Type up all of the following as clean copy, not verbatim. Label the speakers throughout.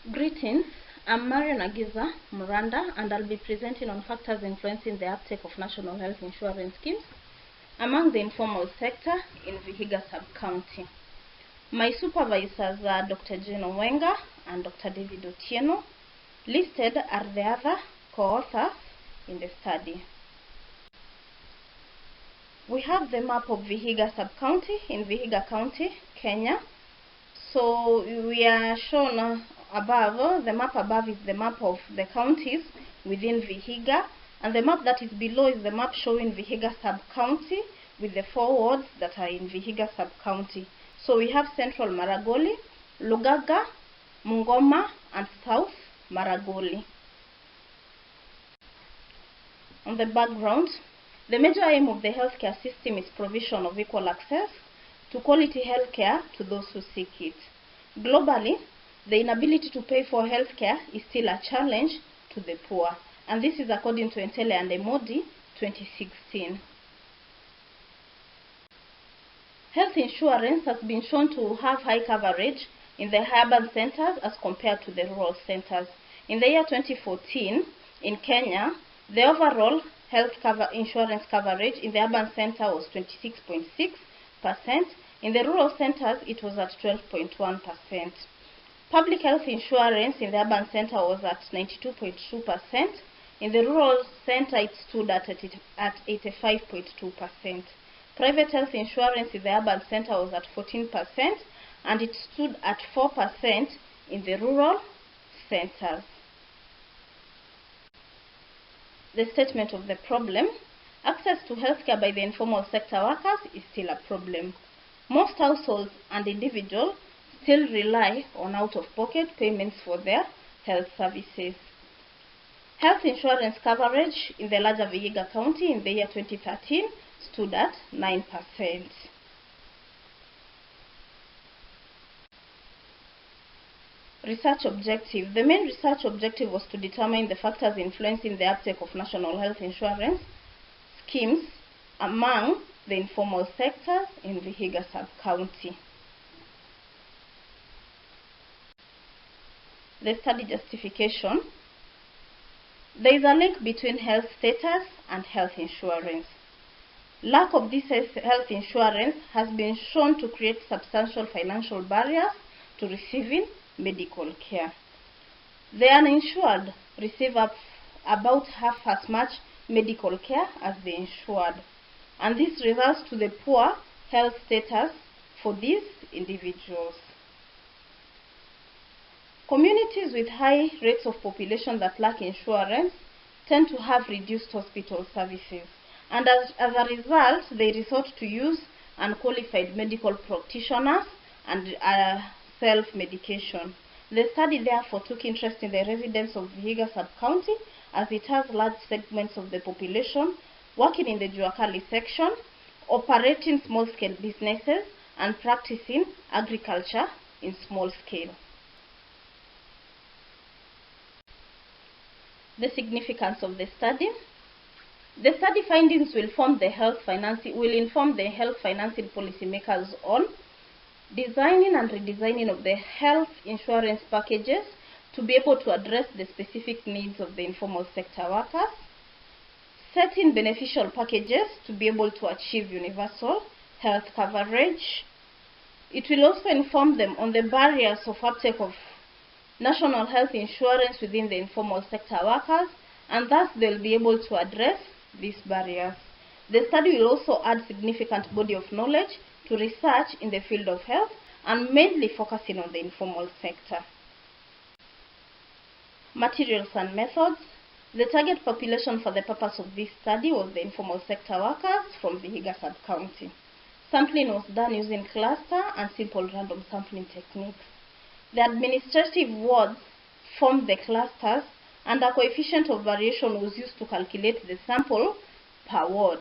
Speaker 1: Greetings, I'm Marion Muranda and I'll be presenting on factors influencing the uptake of national health insurance schemes among the informal sector in Vihiga sub-county. My supervisors are Dr. Jane Owenga and Dr. David Otieno. Listed are the other co-authors in the study. We have the map of Vihiga sub-county in Vihiga County, Kenya. So we are shown above, the map above is the map of the counties within Vihiga, and the map that is below is the map showing Vihiga sub-county with the 4 wards that are in Vihiga sub-county. So we have Central Maragoli, Lugaga, Mungoma, and South Maragoli. On the background, the major aim of the healthcare system is provision of equal access to quality healthcare to those who seek it. Globally, the inability to pay for healthcare is still a challenge to the poor, and this is according to Entele and Emodi 2016. Health insurance has been shown to have high coverage in the urban centers as compared to the rural centers. In the year 2014, in Kenya, the overall health insurance coverage in the urban center was 26.6%. In the rural centers, it was at 12.1%. Public health insurance in the urban center was at 92.2%. In the rural center, it stood at 85.2%. Private health insurance in the urban center was at 14%, and it stood at 4% in the rural centers. The statement of the problem: access to healthcare by the informal sector workers is still a problem. Most households and individuals still rely on out-of-pocket payments for their health services. Health insurance coverage in the larger Vihiga County in the year 2013 stood at 9%. Research objective. The main research objective was to determine the factors influencing the uptake of national health insurance schemes among the informal sectors in Vihiga sub-county. The study justification. There is a link between health status and health insurance. Lack of this health insurance has been shown to create substantial financial barriers to receiving medical care. The uninsured receive about half as much medical care as the insured, and this results to the poor health status for these individuals. Communities with high rates of population that lack insurance tend to have reduced hospital services, and as a result, they resort to use unqualified medical practitioners and self-medication. The study therefore took interest in the residents of Vihiga sub-county, as it has large segments of the population working in the Juakali section, operating small-scale businesses, and practicing agriculture in small scale. The significance of the study. The study findings will inform the health financing policymakers on designing and redesigning of the health insurance packages to be able to address the specific needs of the informal sector workers, setting beneficial packages to be able to achieve universal health coverage. It will also inform them on the barriers of uptake of national health insurance within the informal sector workers, and thus they'll be able to address these barriers. The study will also add significant body of knowledge to research in the field of health, and mainly focusing on the informal sector. Materials and methods. The target population for the purpose of this study was the informal sector workers from Vihiga sub-county. Sampling was done using cluster and simple random sampling techniques. The administrative wards formed the clusters, and a coefficient of variation was used to calculate the sample per ward.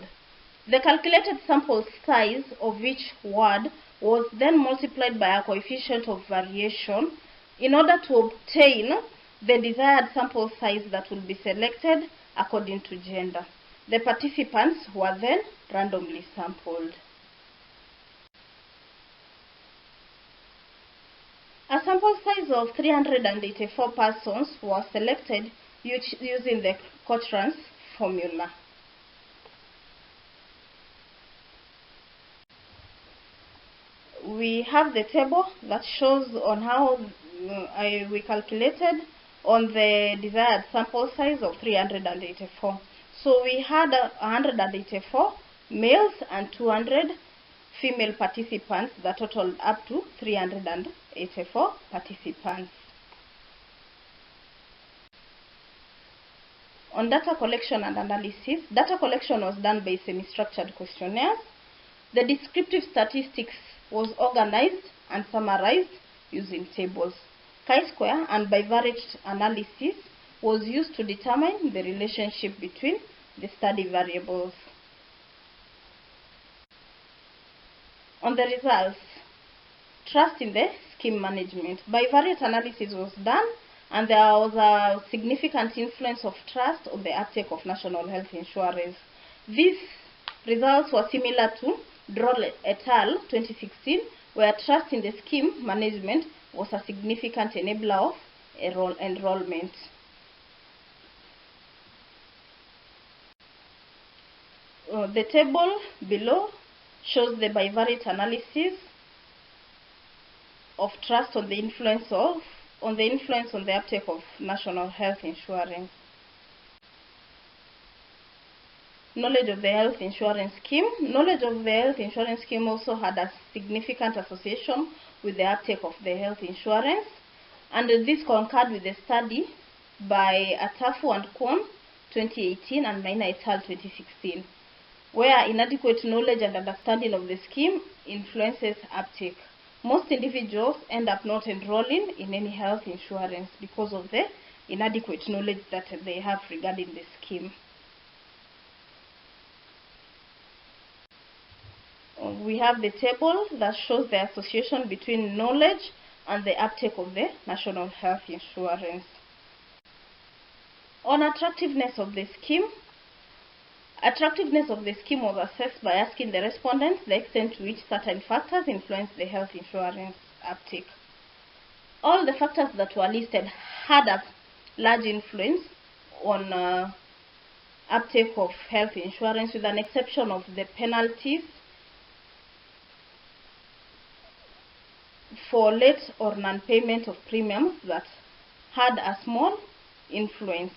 Speaker 1: The calculated sample size of each ward was then multiplied by a coefficient of variation in order to obtain the desired sample size that will be selected according to gender. The participants were then randomly sampled. A sample size of 384 persons was selected using the Cochrane's formula. We have the table that shows on how we calculated on the desired sample size of 384. So we had 184 males and 200 female participants that totaled up to 384 participants. On data collection and analysis, data collection was done by semi-structured questionnaires. The descriptive statistics was organized and summarized using tables. Chi-square and bivariate analysis was used to determine the relationship between the study variables. On the results, trust in the scheme management. Bivariate analysis was done, and there was a significant influence of trust on the uptake of national health insurance. These results were similar to Droll et al. 2016, where trust in the scheme management was a significant enabler of enrollment. The table below shows the bivariate analysis of trust on the influence on the uptake of national health insurance. Knowledge of the health insurance scheme. Knowledge of the health insurance scheme also had a significant association with the uptake of the health insurance, and this concurred with the study by Atafu and Kwon 2018 and Maina et al. 2016, where inadequate knowledge and understanding of the scheme influences uptake. Most individuals end up not enrolling in any health insurance because of the inadequate knowledge that they have regarding the scheme. We have the table that shows the association between knowledge and the uptake of the national health insurance. On attractiveness of the scheme, attractiveness of the scheme was assessed by asking the respondents the extent to which certain factors influence the health insurance uptake. All the factors that were listed had a large influence on uptake of health insurance, with an exception of the penalties for late or non-payment of premiums that had a small influence.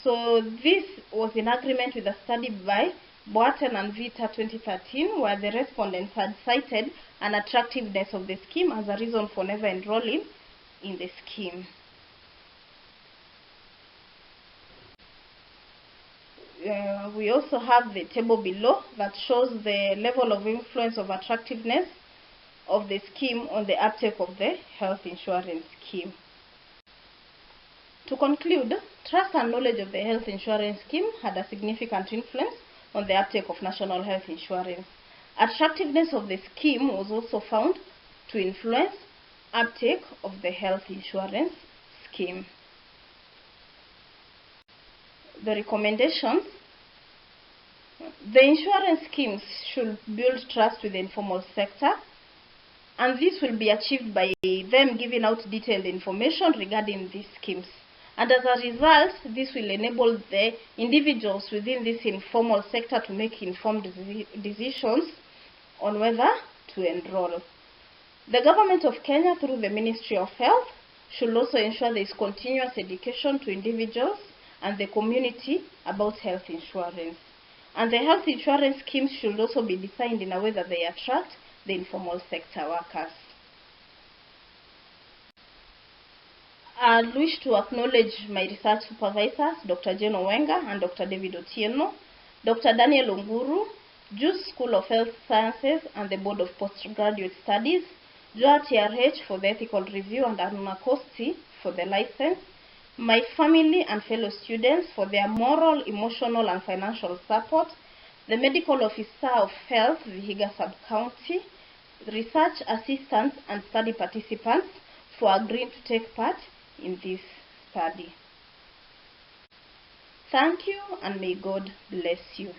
Speaker 1: So this was in agreement with a study by Boaten and Vita 2013, where the respondents had cited an attractiveness of the scheme as a reason for never enrolling in the scheme. We also have the table below that shows the level of influence of attractiveness of the scheme on the uptake of the health insurance scheme. To conclude, trust and knowledge of the health insurance scheme had a significant influence on the uptake of national health insurance. Attractiveness of the scheme was also found to influence uptake of the health insurance scheme. The recommendations: the insurance schemes should build trust with the informal sector, and this will be achieved by them giving out detailed information regarding these schemes. And as a result, this will enable the individuals within this informal sector to make informed decisions on whether to enroll. The government of Kenya, through the Ministry of Health, should also ensure there is continuous education to individuals and the community about health insurance. And the health insurance schemes should also be designed in a way that they attract the informal sector workers. I wish to acknowledge my research supervisors, Dr. Jane Owenga and Dr. David Otieno, Dr. Daniel Onguru, Juice School of Health Sciences and the Board of Postgraduate Studies, Joa TRH for the ethical review, and Aruna Kosti for the license, my family and fellow students for their moral, emotional and financial support, the medical officer of health, Vihiga Sub-County, research assistants and study participants for agreeing to take part in this study. Thank you, and may God bless you.